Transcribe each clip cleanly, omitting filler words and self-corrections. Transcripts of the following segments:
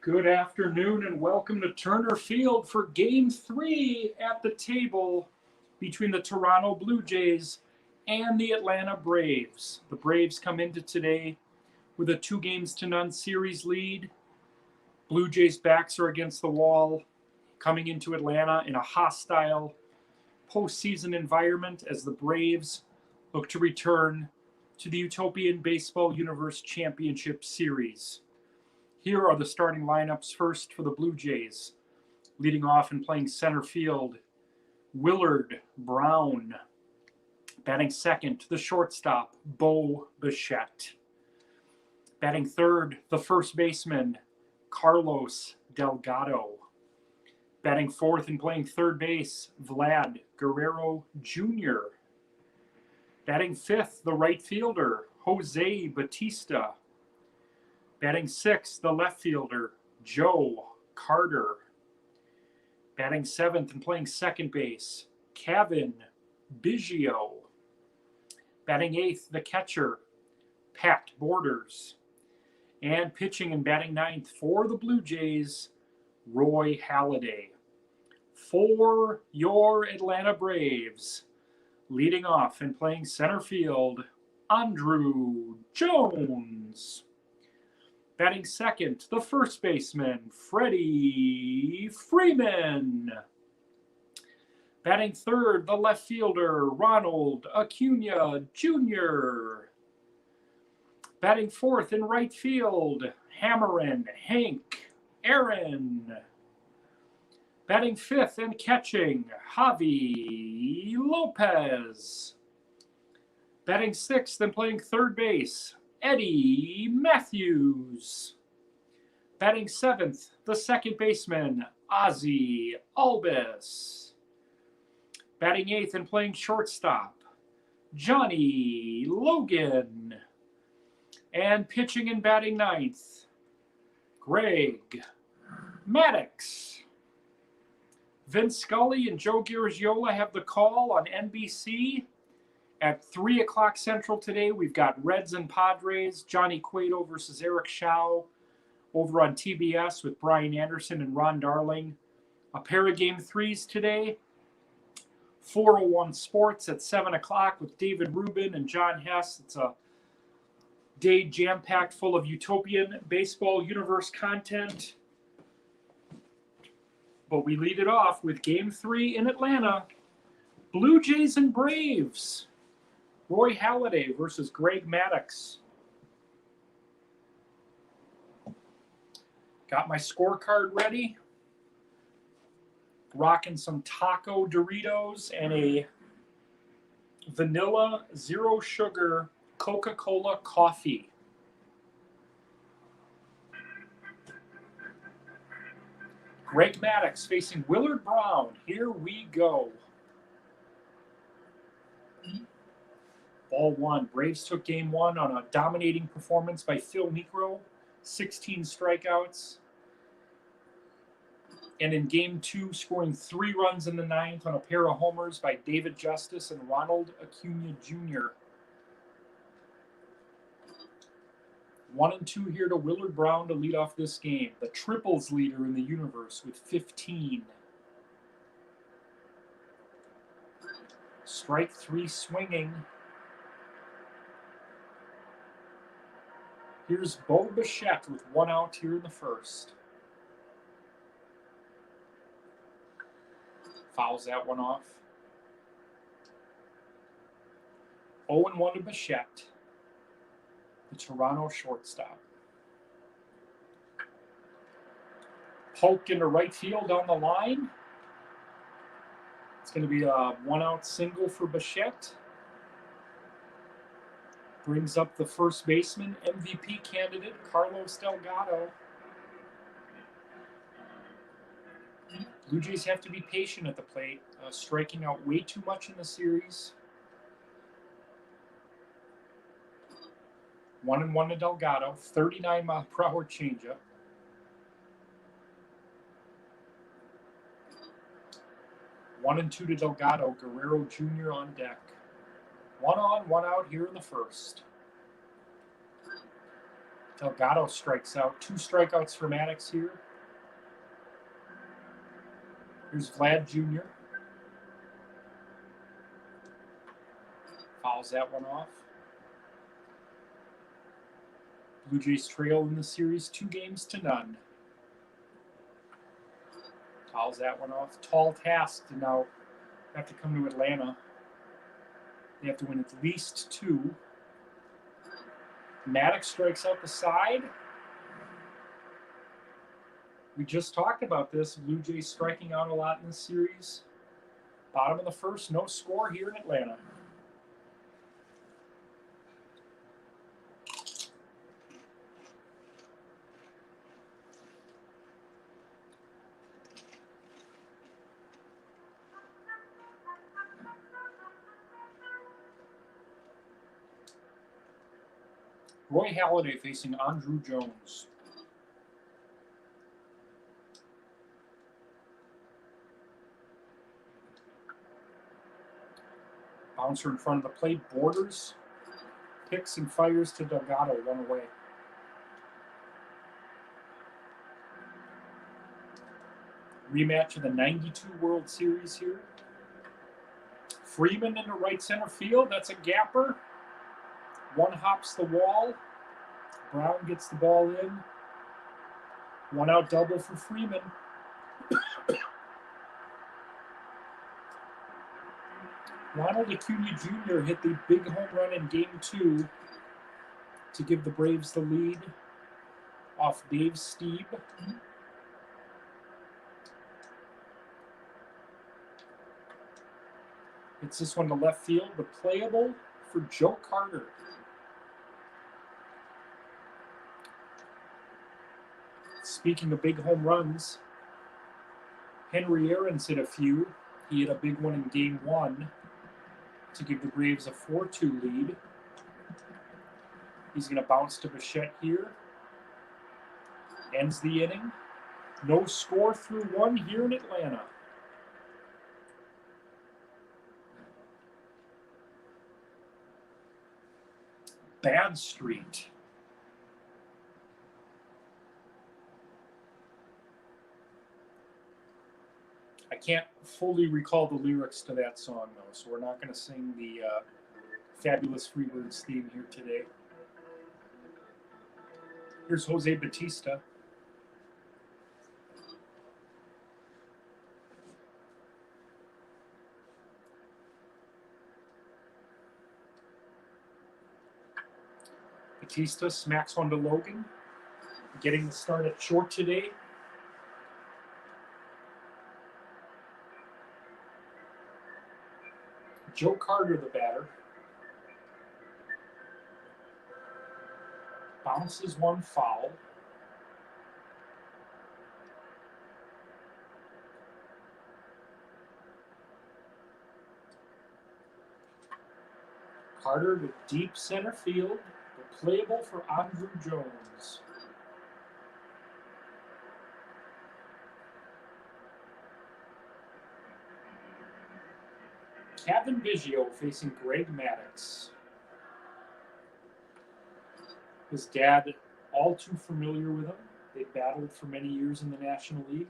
Good afternoon and welcome to Turner Field for Game 3 at the table between the Toronto Blue Jays and the Atlanta Braves. The Braves come into today with a 2-0 series lead. Blue Jays' backs are against the wall, coming into Atlanta in a hostile postseason environment as the Braves look to return to the Utopian Baseball Universe Championship Series. Here are the starting lineups first for the Blue Jays. Leading off and playing center field, Willard Brown. Batting second, the shortstop, Bo Bichette. Batting third, the first baseman, Carlos Delgado. Batting fourth and playing third base, Vlad Guerrero Jr. Batting fifth, the right fielder, Jose Bautista. Batting sixth, the left fielder, Joe Carter. Batting seventh and playing second base, Kevin Biggio. Batting eighth, the catcher, Pat Borders. And pitching and batting ninth for the Blue Jays, Roy Halladay. For your Atlanta Braves, leading off and playing center field, Andrew Jones. Batting second, the first baseman, Freddie Freeman. Batting third, the left fielder, Ronald Acuna Jr. Batting fourth in right field, Hammerin Hank Aaron. Batting fifth and catching, Javi Lopez. Batting sixth and playing third base, Eddie Matthews. Batting seventh, the second baseman, Ozzie Albis. Batting eighth and playing shortstop, Johnny Logan. And pitching and batting ninth, Greg Maddux. Vince Scully and Joe Garagiola have the call on NBC. At 3 o'clock Central today, we've got Reds and Padres, Johnny Cueto versus Eric Shaw over on TBS with Brian Anderson and Ron Darling. A pair of Game 3s today. 401 Sports at 7 o'clock with David Rubin and John Hess. It's a day jam-packed full of Utopian Baseball Universe content. But we lead it off with Game 3 in Atlanta. Blue Jays and Braves. Roy Halladay versus Greg Maddux. Got my scorecard ready. Rocking some taco Doritos and a vanilla zero sugar Coca-Cola coffee. Greg Maddux facing Willard Brown. Here we go. Ball one. Braves took game one on a dominating performance by Phil Niekro, 16 strikeouts. And in game two, scoring 3 runs in the ninth on a pair of homers by David Justice and Ronald Acuna Jr. 1 and 2 here to Willard Brown to lead off this game. The triples leader in the universe with 15. Strike 3 swinging. Here's Bo Bichette with 1 out here in the first. Fouls that one off. 0-1 to Bichette, the Toronto shortstop. Poked into right field on the line. It's going to be a 1-out single for Bichette. Brings up the first baseman, MVP candidate, Carlos Delgado. Blue Jays have to be patient at the plate, striking out way too much in the series. 1-1 to Delgado, 39-mile-per-hour changeup. One and two to Delgado, Guerrero Jr. on deck. 1 on, 1 out here in the first. Delgado strikes out. 2 strikeouts for Maddux here. Here's Vlad Jr. Fouls that one off. Blue Jays trail in the series 2-0. Fouls that one off. Tall task to now have to come to Atlanta. They have to win at least 2. Maddux strikes out the side. We just talked about this. Blue Jays striking out a lot in this series. Bottom of the first, no score here in Atlanta. Roy Halladay facing Andrew Jones. Bouncer in front of the plate, borders, picks and fires to Delgado, 1 away. Rematch of the 92 World Series here. Freeman into right center field, that's a gapper. 1 hops the wall. Brown gets the ball in. 1 out double for Freeman. Ronald Acuna Jr. hit the big home run in Game 2 to give the Braves the lead off Dave Stieb. Hits this one to left field, but playable for Joe Carter. Speaking of big home runs, Henry Aaron's hit a few. He hit a big one in Game 1 to give the Braves a 4-2 lead. He's going to bounce to Bichette here. Ends the inning. No score through 1 here in Atlanta. Bad Street. I can't fully recall the lyrics to that song, though, so we're not going to sing the Fabulous Freebirds theme here today. Here's Jose Batista. Batista smacks one to Logan. Getting the start at short today. Joe Carter, the batter. Bounces one foul. Carter to deep center field, but playable for Andrew Jones. Kevin Biggio facing Greg Maddux. His dad, all too familiar with him. They battled for many years in the National League.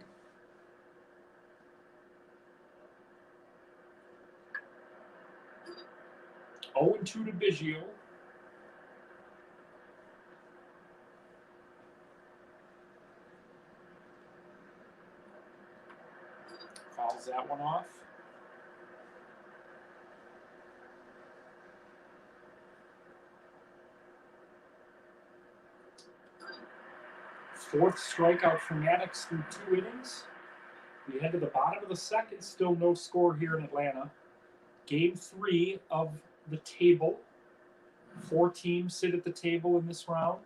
Oh, 0-2 to Biggio. Fouls that one off. Fourth strikeout for Maddux through 2 innings. We head to the bottom of the second, still no score here in Atlanta. Game 3 of the table. 4 teams sit at the table in this round.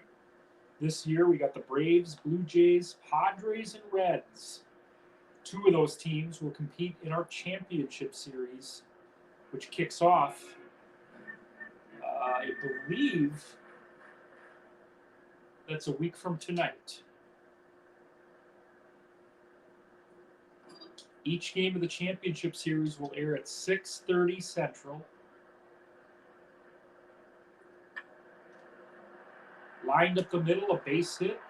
This year we got the Braves, Blue Jays, Padres, and Reds. 2 of those teams will compete in our championship series, which kicks off, I believe, that's a week from tonight. Each game of the championship series will air at 6:30 Central. Lined up the middle, a base hit.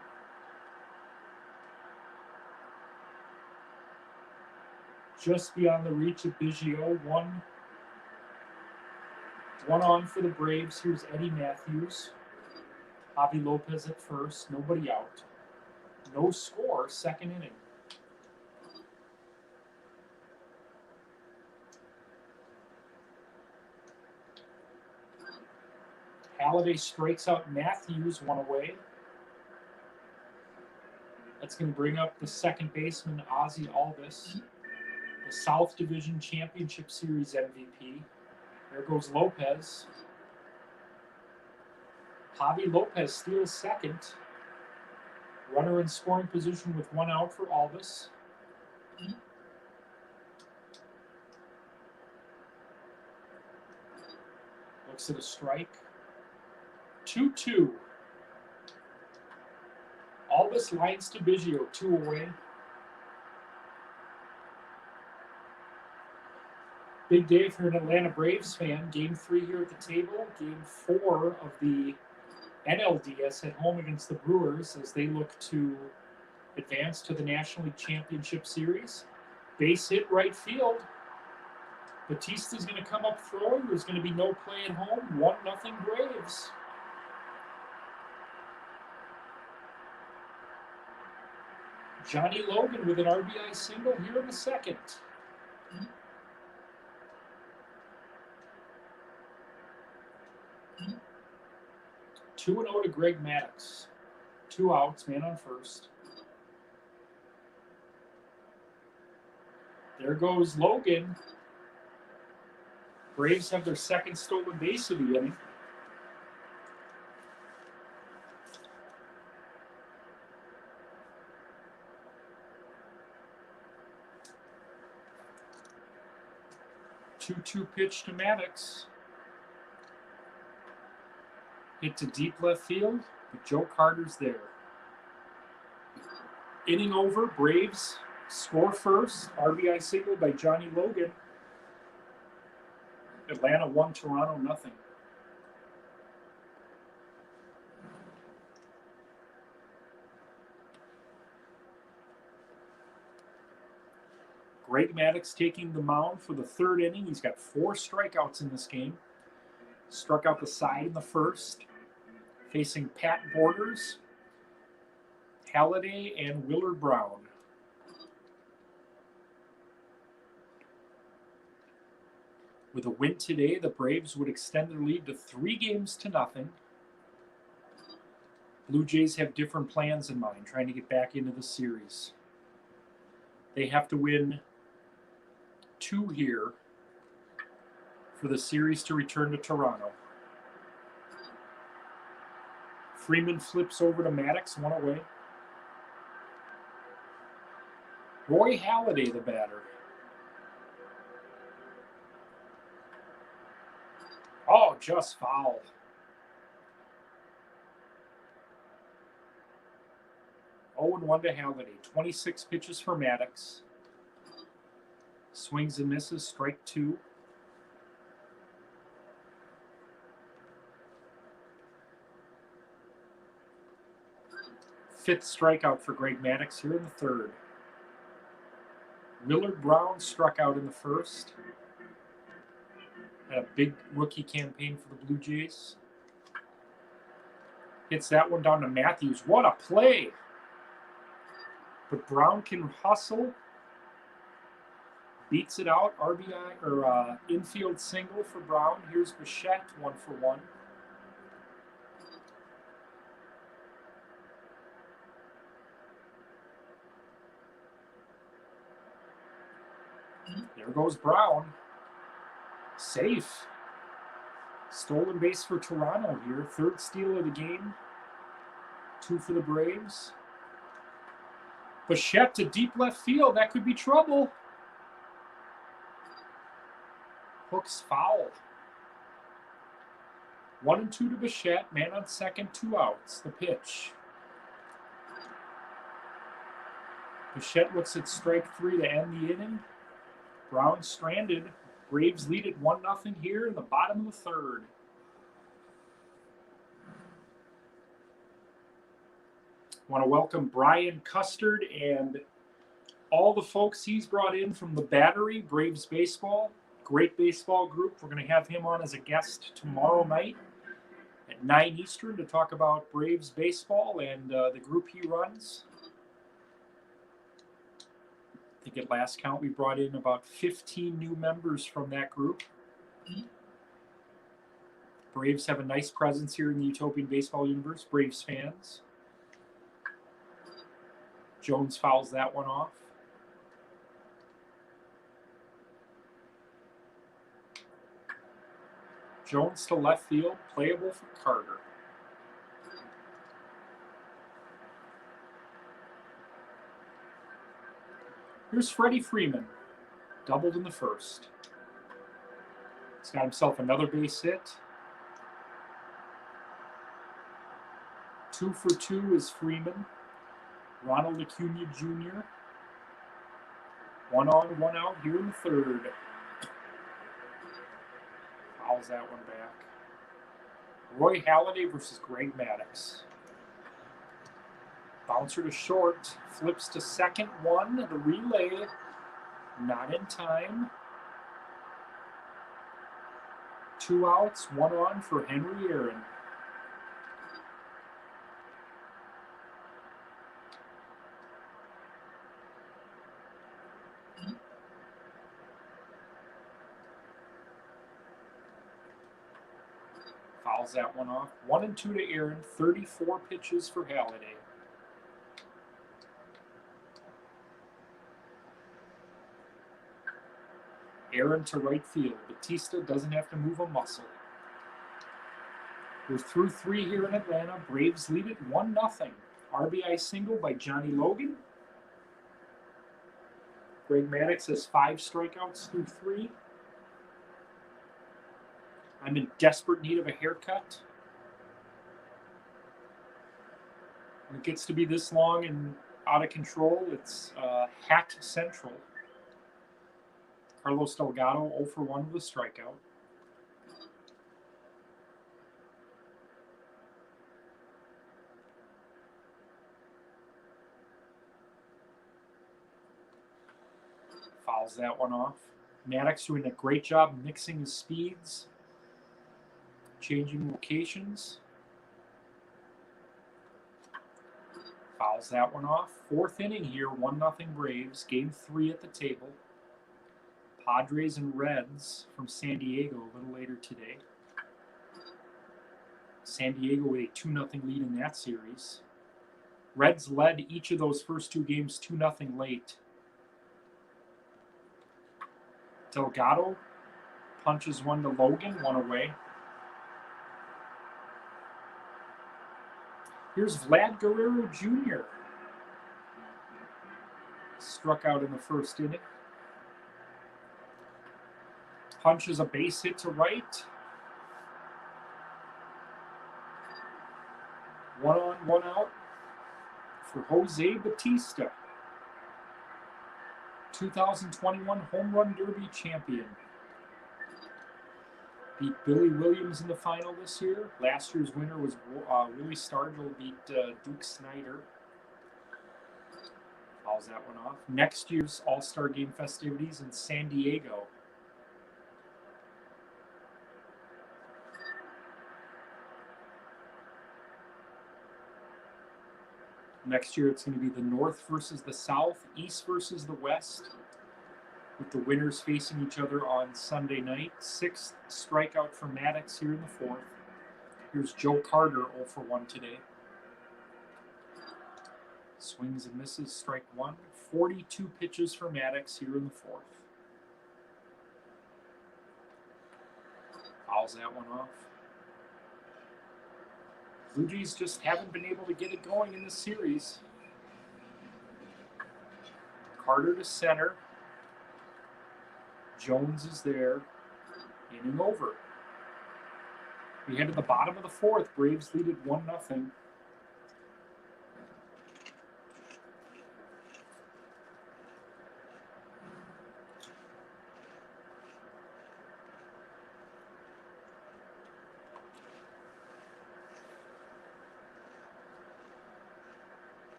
Just beyond the reach of Biggio. One on for the Braves. Here's Eddie Matthews. Javi Lopez at first. Nobody out. No score, second inning. Halladay strikes out Matthews, one away. That's going to bring up the second baseman, Ozzie Alvis, the South Division Championship Series MVP. There goes Lopez. Javi Lopez steals second. Runner in scoring position with one out for Alvis. Looks at a strike. 2-2. Alvis lines to Biggio, 2 away. Big day for an Atlanta Braves fan. Game 3 here at the table. Game 4 of the NLDS at home against the Brewers as they look to advance to the National League Championship Series. Base hit right field. Batista's going to come up throwing. There's going to be no play at home. 1-0 Braves. Johnny Logan with an RBI single here in the second. 2-0 to Greg Maddux. 2 outs, man on first. There goes Logan. Braves have their second stolen base of the inning. Two pitch to Maddux. Hit to deep left field, but Joe Carter's there. Inning over, Braves score first. RBI single by Johnny Logan. Atlanta 1, Toronto 0. Greg Maddux taking the mound for the third inning. He's got 4 strikeouts in this game. Struck out the side in the first. Facing Pat Borders, Halladay, and Willard Brown. With a win today, the Braves would extend their lead to 3-0. Blue Jays have different plans in mind, trying to get back into the series. They have to win 2 here for the series to return to Toronto. Freeman flips over to Maddux, 1 away. Roy Halladay, the batter. Oh, just foul. Oh, and 1 to Halladay. 26 pitches for Maddux. Swings and misses, strike 2. Fifth strikeout for Greg Maddux here in the third. Willard Brown struck out in the first. Had a big rookie campaign for the Blue Jays. Hits that one down to Matthews. What a play! But Brown can hustle. Beats it out. RBI or infield single for Brown. Here's Bichette, 1 for 1. There goes Brown. Safe. Stolen base for Toronto here. Third steal of the game. 2 for the Braves. Bichette to deep left field. That could be trouble. Hooks foul. 1-2 to Bichette. Man on second, 2 outs. The pitch. Bichette looks at strike 3 to end the inning. Brown stranded. Braves lead at 1-0 here in the bottom of the third. Want to welcome Brian Custard and all the folks he's brought in from the Battery, Braves Baseball. Great baseball group. We're going to have him on as a guest tomorrow night at 9 Eastern to talk about Braves baseball and the group he runs. I think at last count we brought in about 15 new members from that group. Braves have a nice presence here in the Utopian Baseball universe. Braves fans. Jones fouls that one off. Jones to left field, playable for Carter. Here's Freddie Freeman, doubled in the first. He's got himself another base hit. 2 for 2 is Freeman. Ronald Acuna Jr. 1 on, 1 out here in the third. Fouls that one back. Roy Halladay versus Greg Maddux. Bouncer to short, flips to second, 1. The relay, not in time. 2 outs, 1 on for Henry Aaron. Fouls that one off. 1 and 2 to Aaron. 34 pitches for Halladay. Aaron to right field. Batista doesn't have to move a muscle. We're through 3 here in Atlanta. Braves lead it 1-0. RBI single by Johnny Logan. Greg Maddux has 5 strikeouts through 3. I'm in desperate need of a haircut. When it gets to be this long and out of control, it's hat central. Carlos Delgado 0 for 1 with a strikeout. Fouls that one off. Maddux doing a great job mixing his speeds, changing locations. Fouls that one off. 4th inning here, 1-0 Braves. Game 3 at the table. Padres and Reds from San Diego a little later today. San Diego with a 2-0 lead in that series. Reds led each of those first 2 games 2-0 late. Delgado punches one to Logan, 1 away. Here's Vlad Guerrero Jr. Struck out in the first inning. Punches a base hit to right. 1 on, 1 out for Jose Batista. 2021 Home Run Derby champion. Beat Billy Williams in the final this year. Last year's winner was Willie Stargell, beat Duke Snyder. Fouls that one off. Next year's All-Star Game festivities in San Diego. Next year it's going to be the North versus the South, East versus the West, with the winners facing each other on Sunday night. 6th strikeout for Maddux here in the 4th. Here's Joe Carter 0 for 1 today. Swings and misses, strike 1. 42 pitches for Maddux here in the 4th. Fouls that one off. Blue Jays just haven't been able to get it going in this series. Carter to center. Jones is there. Inning over. We head to the bottom of the 4th. Braves lead it 1-0.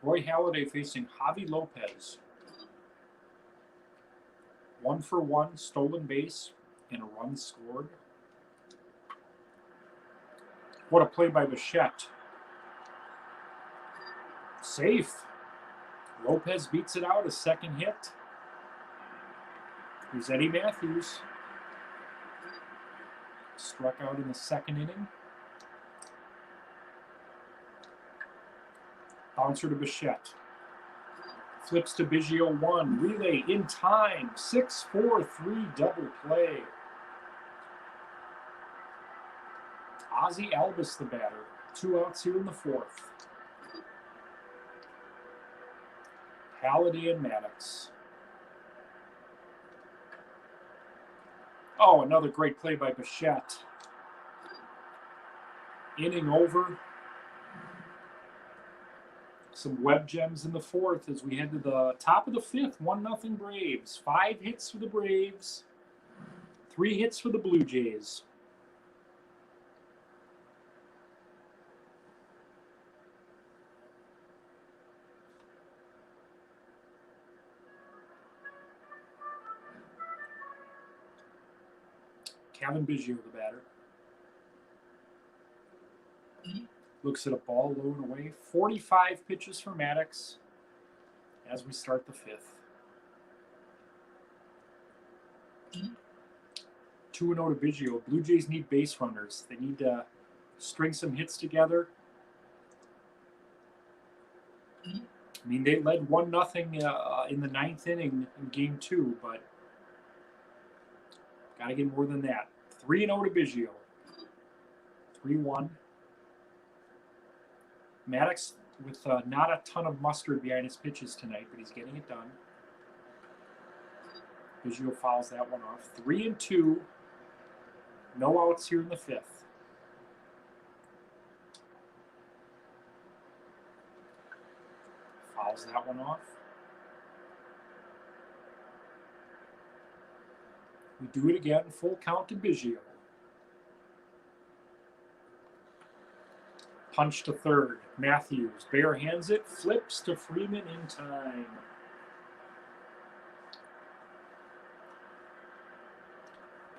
Roy Halladay facing Javi Lopez. 1-for-1 stolen base and a run scored. What a play by Bichette. Safe. Lopez beats it out, a second hit. Here's Eddie Matthews. Struck out in the second inning. Bouncer to Bichette. Flips to Biggio 1. Relay in time. 6-4-3 double play. Ozzie Albus the batter. 2 outs here in the 4th. Halladay and Maddux. Oh, another great play by Bichette. Inning over. Some web gems in the 4th as we head to the top of the 5th. 1-0 Braves. 5 hits for the Braves. 3 hits for the Blue Jays. Kevin Biggio, the batter. Looks at a ball low and away. 45 pitches for Maddux as we start the 5th. 2-0 to Biggio. Blue Jays need base runners. They need to string some hits together. I mean, they led 1-0 in the 9th inning in Game 2, but got to get more than that. 3-0 to Biggio. 3-1. Maddux with not a ton of mustard behind his pitches tonight, but he's getting it done. Biggio fouls that one off. 3-2. No outs here in the 5th. Fouls that one off. We do it again. Full count to Biggio. Punch to third. Matthews bare hands it. Flips to Freeman in time.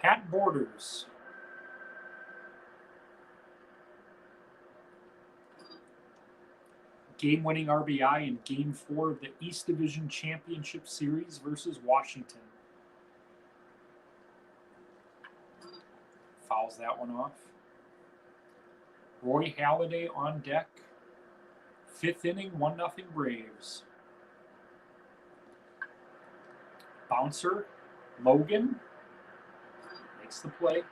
Pat Borders. Game-winning RBI in Game 4 of the East Division Championship Series versus Washington. Fouls that one off. Roy Halladay on deck. 5th inning, 1-0 Braves. Bouncer, Logan, makes the play.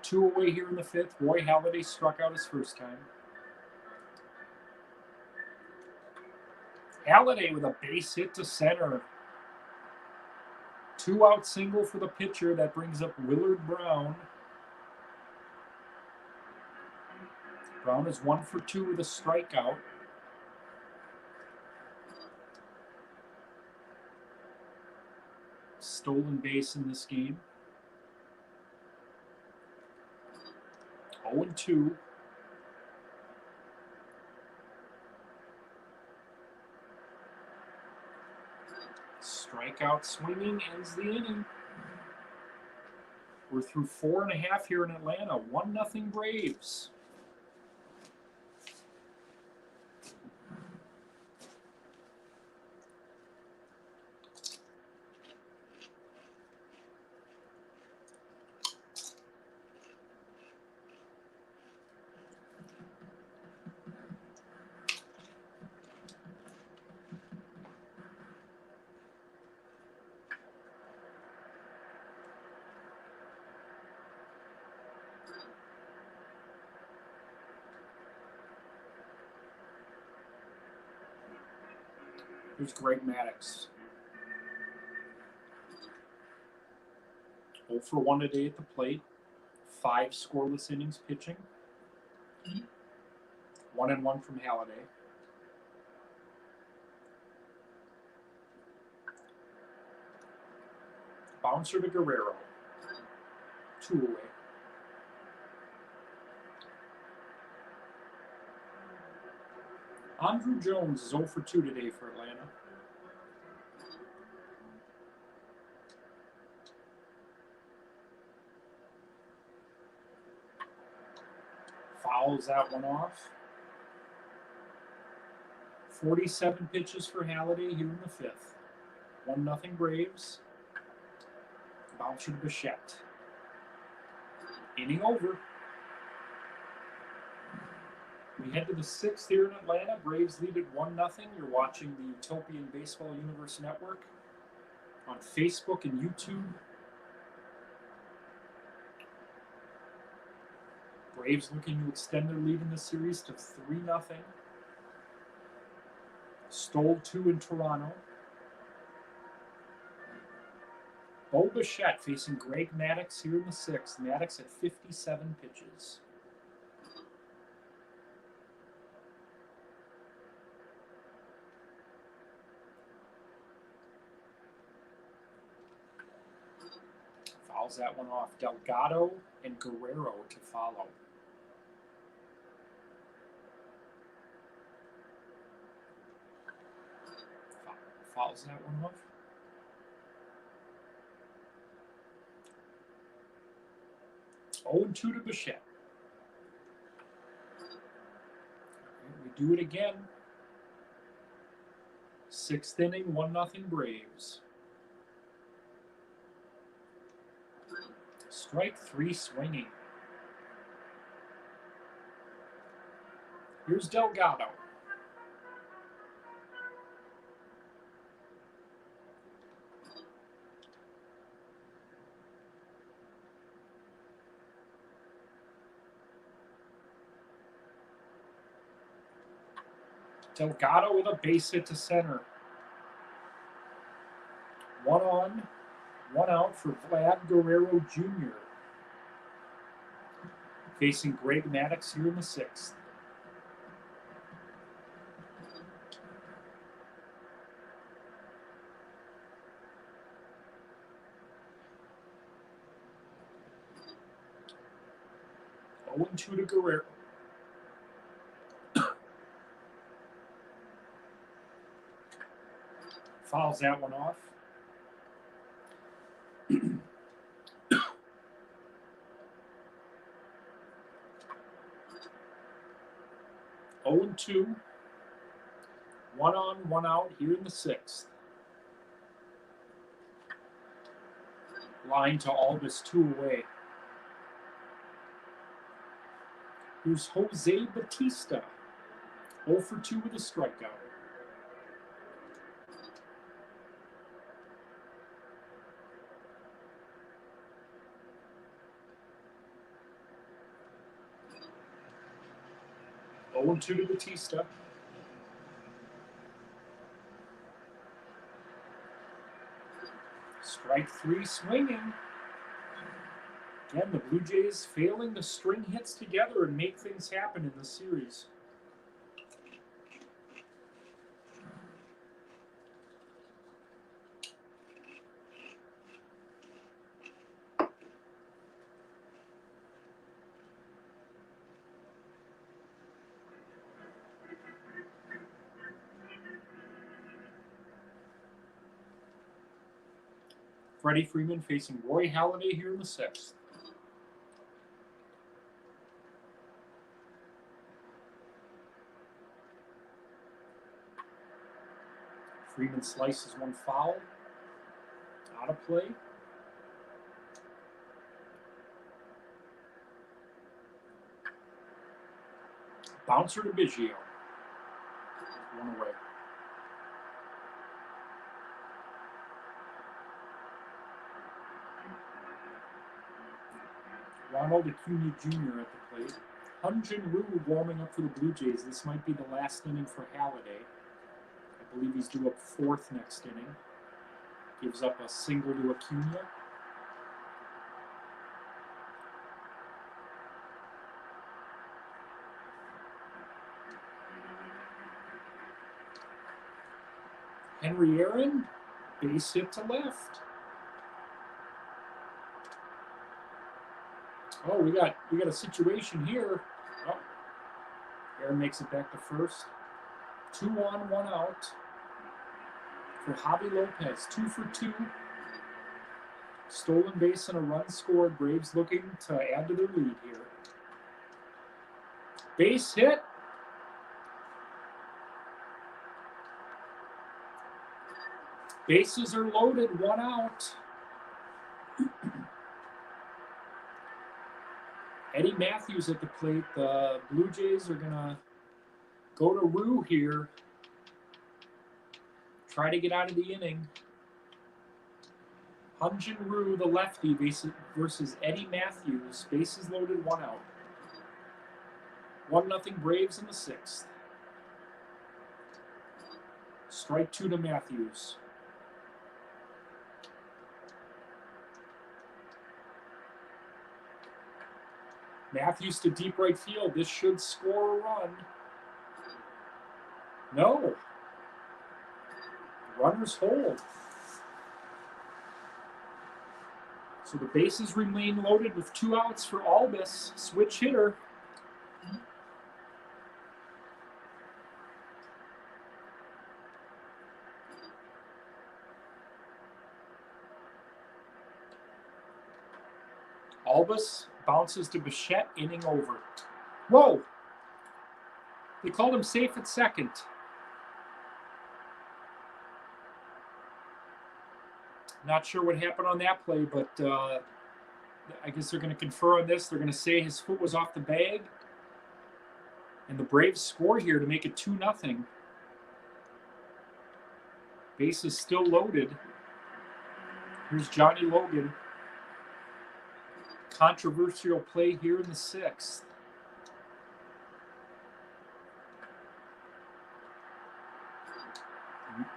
Two away here in the 5th. Roy Halladay struck out his first time. Halladay with a base hit to center. 2-out single for the pitcher. That brings up Willard Brown. Brown is 1 for 2 with a strikeout. Stolen base in this game. 0-2. Strikeout swinging ends the inning. We're through 4.5 here in Atlanta. 1-0 Braves. Here's Greg Maddux. 0 for 1 today at the plate. 5 scoreless innings pitching. 1-1 from Halladay. Bouncer to Guerrero. 2 away. Andrew Jones is 0 for 2 today for Atlanta. Fouls that one off. 47 pitches for Halladay here in the fifth. 1-0 Braves. Bouncer to Bichette. Inning over. We head to the sixth here in Atlanta. Braves lead at 1-0. You're watching the Utopian Baseball Universe Network on Facebook and YouTube. Braves looking to extend their lead in the series to 3-0. Stole 2 in Toronto. Bo Bichette facing Greg Maddux here in the sixth. Maddux at 57 pitches. Fouls that one off. Delgado and Guerrero to follow. Fouls that one off. Oh, and 2 to Bichette. We do it again. Sixth inning, 1-0 Braves. Strike 3 swinging. Here's Delgado. Delgado with a base hit to center. 1 on, 1 out for Vlad Guerrero Jr. Facing Greg Maddux here in the sixth. Oh, and 2 to Guerrero. Fouls that one off. Oh and 2. 1 on, 1 out here in the sixth. Line to Albus, 2 away. Here's Jose Batista. 0 for 2 with a strikeout. Oh and 2 to Batista. Strike 3 swinging. Again, the Blue Jays failing to string hits together and make things happen in the series. Freddie Freeman facing Roy Halladay here in the sixth. Freeman slices one foul. Out of play. Bouncer to Biggio. 1 away. Ronald Acuna Jr. at the plate. Hyun-Jin Ryu warming up for the Blue Jays. This might be the last inning for Halladay. I believe he's due up 4th next inning. Gives up a single to Acuna. Henry Aaron, base hit to left. Oh, we got a situation here. Oh, Aaron makes it back to first. 2 on, 1 out for Javi Lopez. 2 for 2. Stolen base and a run scored. Braves looking to add to their lead here. Base hit. Bases are loaded, 1 out. Eddie Matthews at the plate. The Blue Jays are going to go to Rue here. Try to get out of the inning. Hyun-Jin Ryu, the lefty, versus Eddie Matthews. Bases loaded, 1 out. 1-0 Braves in the 6th. Strike 2 to Matthews. Matthews to deep right field. This should score a run. No. Runners hold. So the bases remain loaded with 2 outs for Albus. Switch hitter. Albus bounces to Bichette, inning over. Whoa! They called him safe at second. Not sure what happened on that play, but I guess they're going to confer on this. They're going to say his foot was off the bag. And the Braves score here to make it 2-0. Base is still loaded. Here's Johnny Logan. Controversial play here in the 6th.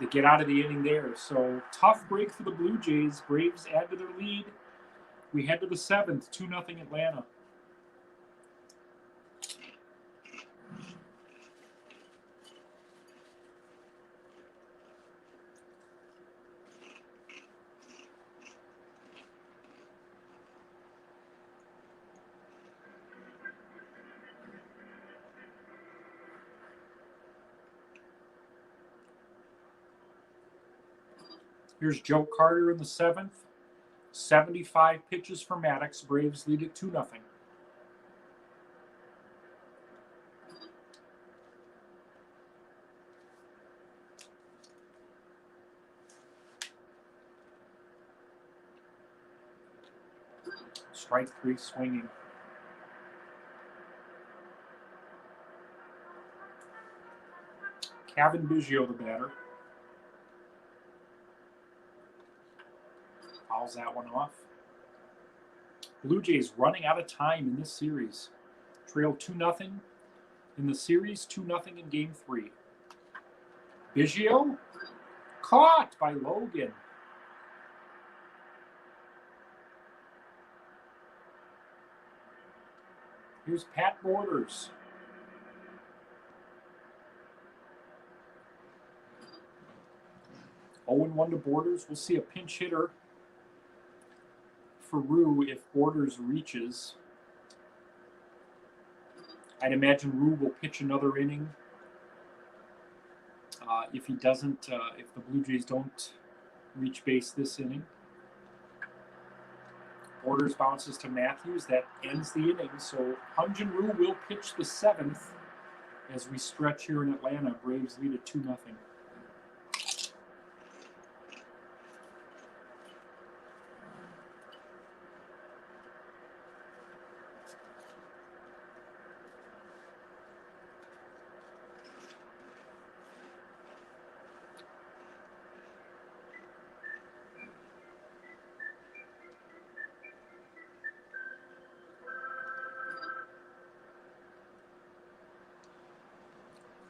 They get out of the inning there. So tough break for the Blue Jays. Braves add to their lead. We head to the 7th, 2-0 Atlanta. Here's Joe Carter in the 7th. 75 pitches for Maddux. Braves lead it 2-0. Strike 3 swinging. Kevin Biggio, the batter. Fouls that one off. Blue Jays running out of time in this series. Trail 2-0 in the series, 2-0 in Game 3. Biggio caught by Logan. Here's Pat Borders. Oh, 0-1 to Borders. We'll see a pinch hitter for Rue if Borders reaches. I'd imagine Rue will pitch another inning. If he doesn't, if the Blue Jays don't reach base this inning. Borders bounces to Matthews. That ends the inning. So Hyun-Jin Ryu will pitch the 7th as we stretch here in Atlanta. Braves lead at 2-0.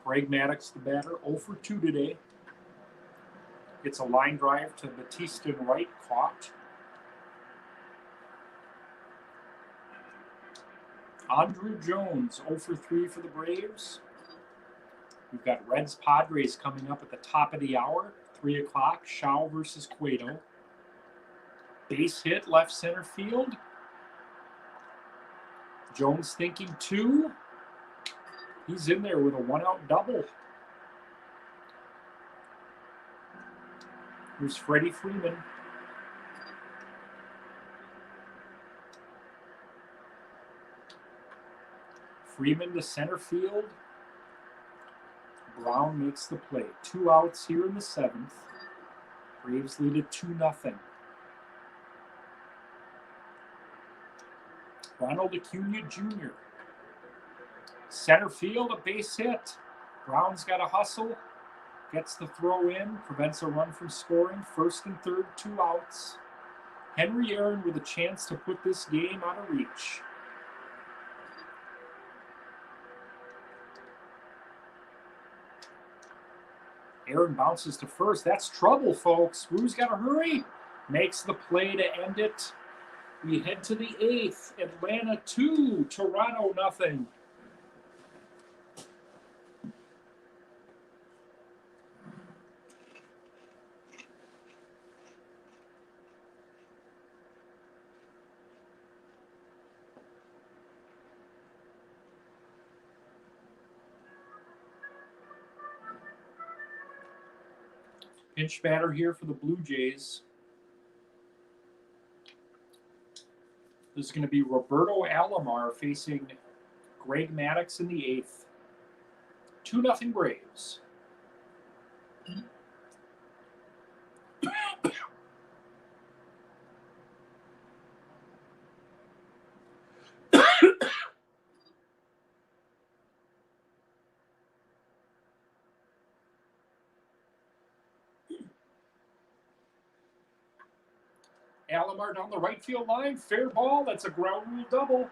Greg Maddux, the batter, 0 for 2 today. Gets a line drive to Batista and right, caught. Andrew Jones, 0 for 3 for the Braves. We've got Reds Padres coming up at the top of the hour, 3 o'clock. Shao versus Cueto. Base hit, left center field. Jones thinking 2. He's in there with a 1-out double. Here's Freddie Freeman. Freeman to center field. Brown makes the play. 2 outs here in the 7th. Braves lead it 2-0. Ronald Acuna Jr. Center field, a base hit. Brown's got a hustle. Gets the throw in. Prevents a run from scoring. 1st and 3rd, 2 outs. Henry Aaron with a chance to put this game out of reach. Aaron bounces to first. That's trouble, folks. Wu's got to hurry. Makes the play to end it. We head to the 8th. Atlanta 2, Toronto nothing. Pinch batter here for the Blue Jays. This is going to be Roberto Alomar facing Greg Maddux in the 8th. 2-0 Braves. Alomar down the right field line. Fair ball. That's a ground rule double.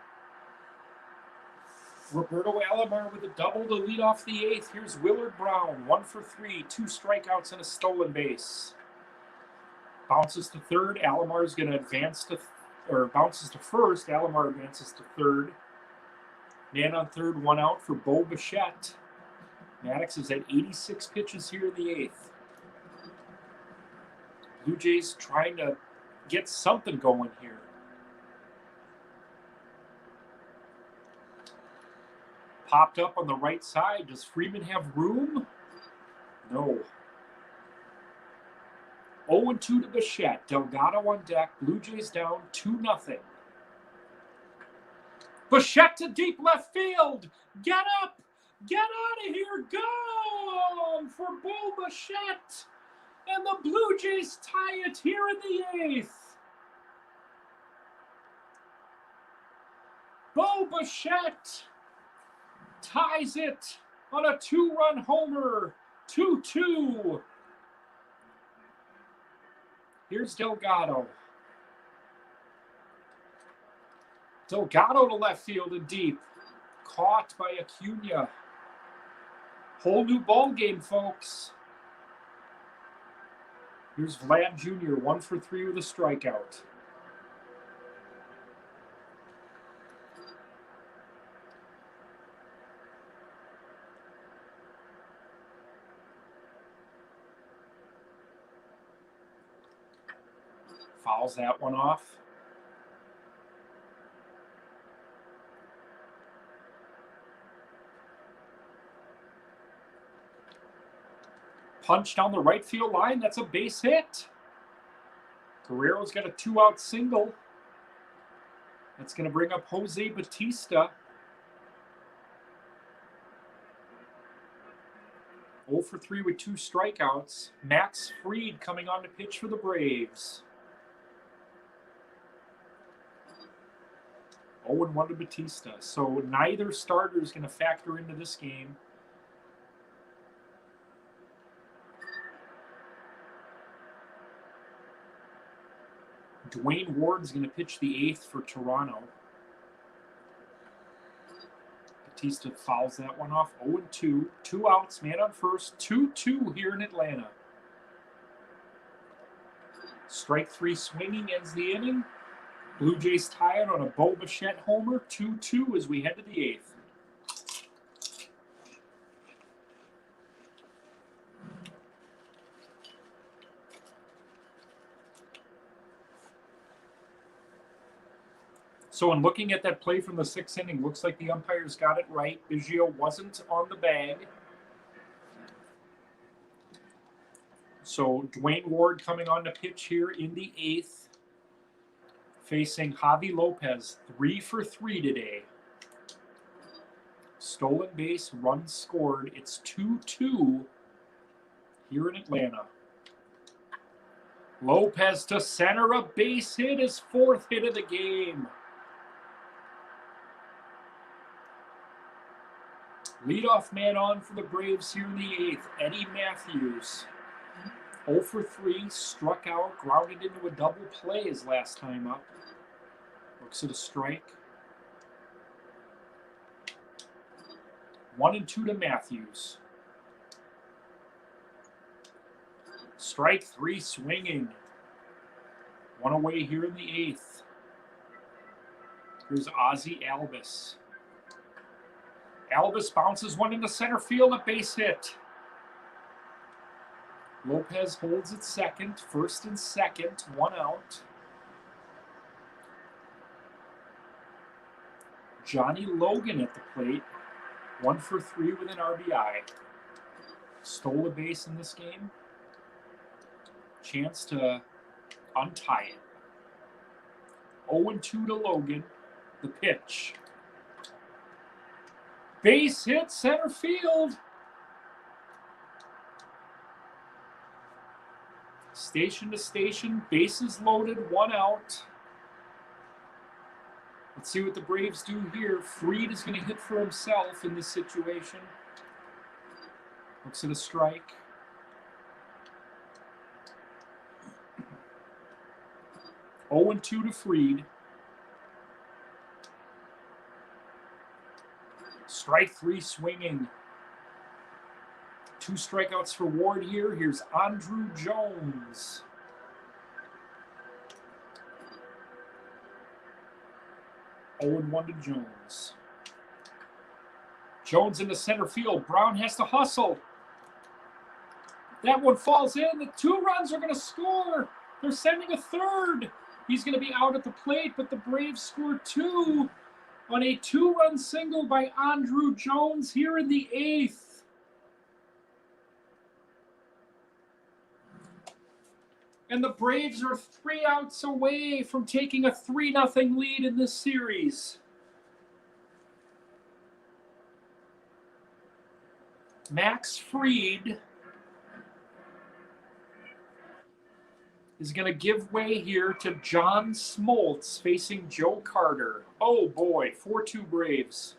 Roberto Alomar with a double to lead off the 8th. Here's Willard Brown. 1 for 3. 2 strikeouts and a stolen base. Bounces to 3rd. Alomar is going to advance to, bounces to 1st. Alomar advances to 3rd. Man on 3rd. 1 out for Bo Bichette. Maddux is at 86 pitches here in the 8th. Blue Jays trying to get something going here. Popped up on the right side. Does Freeman have room? No. 0-2 to Bichette. Delgado on deck. Blue Jays down 2-0. Bichette to deep left field. Get up. Get out of here. Gone for Bo Bichette. And the Blue Jays tie it here in the 8th. Bo Bichette ties it on a 2-run homer. 2-2. Here's Delgado. Delgado to left field and deep. Caught by Acuna. Whole new ball game, folks. Here's Vlad Jr., 1 for 3 with a strikeout. Fouls that one off. Punch down the right field line. That's a base hit. Guerrero's got a 2-out single. That's going to bring up Jose Bautista. 0 for 3 with 2 strikeouts. Max Fried coming on to pitch for the Braves. 0-1 to Bautista. So neither starter is going to factor into this game. Dwayne Ward's going to pitch the 8th for Toronto. Bautista fouls that one off. 0-2. 2 outs, man on first. 2-2 here in Atlanta. Strike 3 swinging ends the inning. Blue Jays tie it on a Bo Bichette homer. 2-2 as we head to the 8th. So in looking at that play from the 6th inning, looks like the umpires got it right. Biggio wasn't on the bag. So Dwayne Ward coming on the pitch here in the 8th, facing Javi Lopez, 3 for 3 today. Stolen base, runs scored. It's 2-2 here in Atlanta. Lopez to center, a base hit, his 4th hit of the game. Leadoff man on for the Braves here in the 8th, Eddie Matthews. 0 for 3, struck out, grounded into a double play his last time up. Looks at a strike. 1-2 to Matthews. Strike 3 swinging. 1 away here in the 8th. Here's Ozzie Albies. Albies bounces one into center field, a base hit. Lopez holds at second, 1st and 2nd, 1 out. Johnny Logan at the plate, 1 for 3 with an RBI. Stole a base in this game. Chance to untie it. 0-2 to Logan. The pitch. Base hit, center field. Station to station, bases loaded, 1 out. Let's see what the Braves do here. Fried is going to hit for himself in this situation. Looks at a strike. Oh, 0-2 to Fried. Strike 3 swinging. 2 strikeouts for Ward here. Here's Andrew Jones. Oh, 0-1 to Jones. Jones into center field. Brown has to hustle. That one falls in. The 2 runs are going to score. They're sending a 3rd. He's going to be out at the plate, but the Braves score 2 on a 2-run single by Andrew Jones here in the 8th. And the Braves are 3 outs away from taking a 3-0 lead in this series. Max Fried is going to give way here to John Smoltz facing Joe Carter. Oh boy, 4-2 Braves.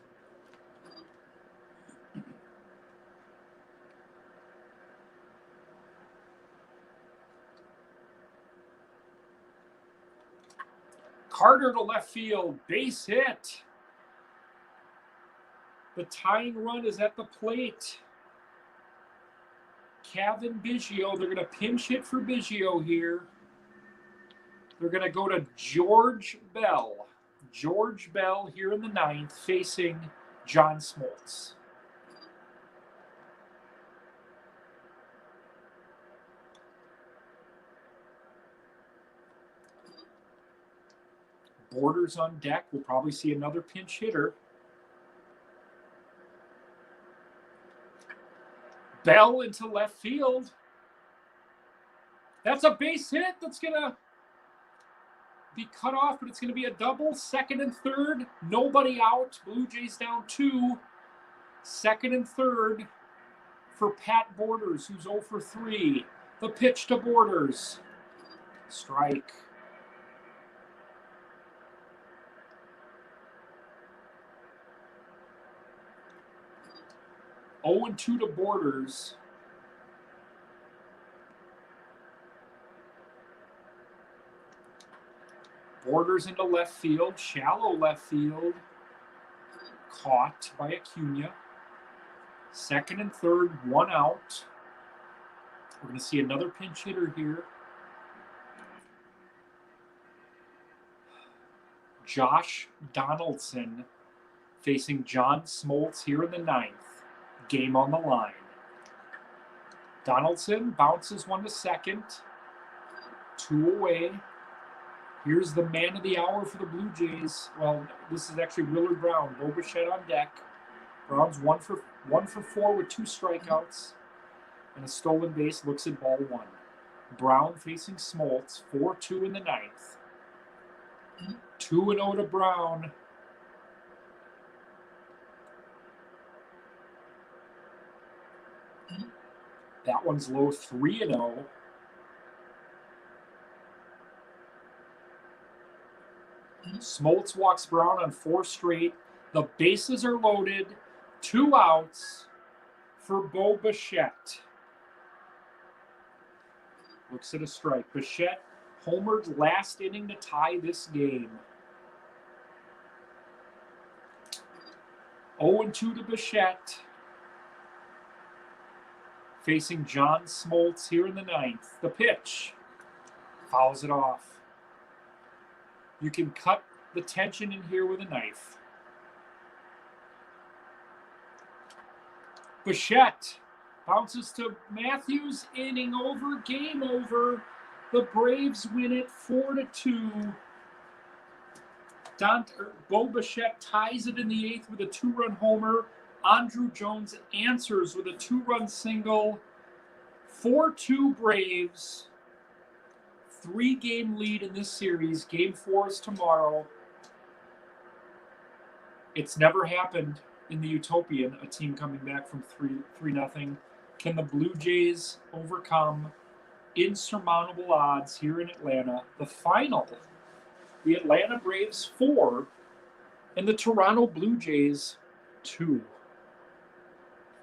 Carter to left field, base hit. The tying run is at the plate. Kevin Biggio, they're going to pinch hit for Biggio here. They're going to go to George Bell. George Bell here in the 9th facing John Smoltz. Borders on deck. We'll probably see another pinch hitter. Bell into left field. That's a base hit that's going to be cut off, but it's going to be a double. 2nd and 3rd. Nobody out. Blue Jays down 2. 2nd and 3rd for Pat Borders, who's 0 for 3. The pitch to Borders. Strike. 0-2 to Borders. Borders into left field, shallow left field. Caught by Acuna. 2nd and 3rd, 1 out. We're going to see another pinch hitter here. Josh Donaldson facing John Smoltz here in the 9th. Game on the line. Donaldson bounces one to second. 2 away. Here's the man of the hour for the Blue Jays. Well, this is actually Willard Brown. Bo Bichette on deck. Brown's 1 for 4 with 2 strikeouts and a stolen base. Looks at ball 1. Brown facing Smoltz, 4-2 in the ninth. 2-0 to Brown. That one's low, 3-0. Smoltz walks Brown on 4 straight. The bases are loaded. 2 outs for Bo Bichette. Looks at a strike. Bichette homered last inning to tie this game. 0-2 to Bichette. Facing John Smoltz here in the ninth. The pitch. Fouls it off. You can cut the tension in here with a knife. Bichette bounces to Matthews, inning over, game over. The Braves win it 4-2. Bo Bichette ties it in the 8th with a 2-run homer. Andrew Jones answers with a 2-run single. 4-2 Braves. 3-game lead in this series. Game 4 is tomorrow. It's never happened in the Utopian, a team coming back from 3-0. Can the Blue Jays overcome insurmountable odds here in Atlanta? The final, the Atlanta Braves 4 and the Toronto Blue Jays 2.